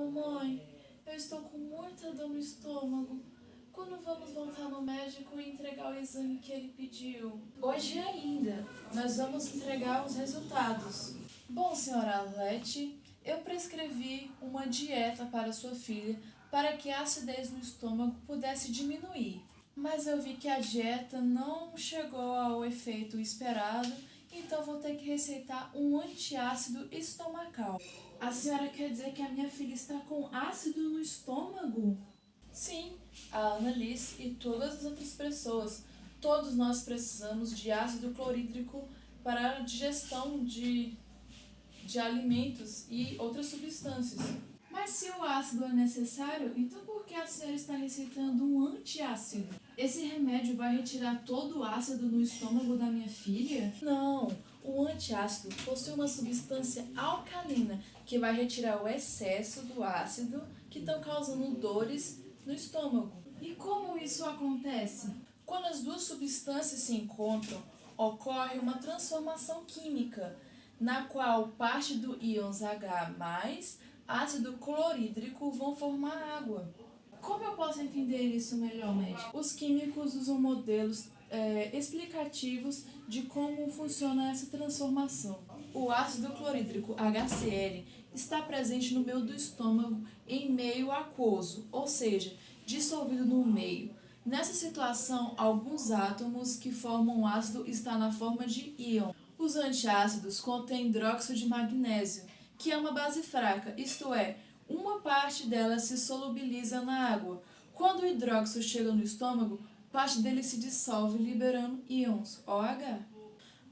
Mamãe, eu estou com muita dor no estômago. Quando vamos voltar no médico e entregar o exame que ele pediu? Hoje ainda. Nós vamos entregar os resultados. Bom, senhora Arlete, eu prescrevi uma dieta para sua filha para que a acidez no estômago pudesse diminuir. Mas eu vi que a dieta não chegou ao efeito esperado, então vou ter que receitar um antiácido estomacal. A senhora quer dizer que a minha filha está com ácido no estômago? Sim, a Annalise e todas as outras pessoas. Todos nós precisamos de ácido clorídrico para a digestão de alimentos e outras substâncias. Mas se o ácido é necessário, então por que a senhora está receitando um antiácido? Esse remédio vai retirar todo o ácido no estômago da minha filha? Não, o antiácido possui uma substância alcalina que vai retirar o excesso do ácido que estão causando dores no estômago. E como isso acontece? Quando as duas substâncias se encontram, ocorre uma transformação química, na qual parte do íons H+, ácido clorídrico vão formar água. Como eu posso entender isso melhor, médico? Os químicos usam modelos explicativos de como funciona essa transformação. O ácido clorídrico HCl está presente no meio do estômago em meio aquoso, ou seja, dissolvido no meio. Nessa situação, alguns átomos que formam o ácido estão na forma de íon. Os antiácidos contêm hidróxido de magnésio, que é uma base fraca, isto é, uma parte dela se solubiliza na água. Quando o hidróxido chega no estômago, parte dele se dissolve, liberando íons OH.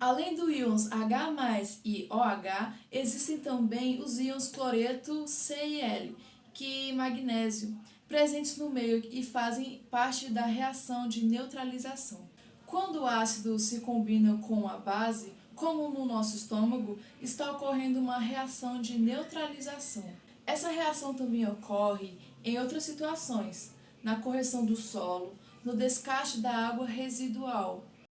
Além do íons H+ e OH, existem também os íons cloreto C e L, que magnésio, presentes no meio e fazem parte da reação de neutralização. Quando o ácido se combina com a base, como no nosso estômago, está ocorrendo uma reação de neutralização. Essa reação também ocorre em outras situações, na correção do solo, no descarte da água residual,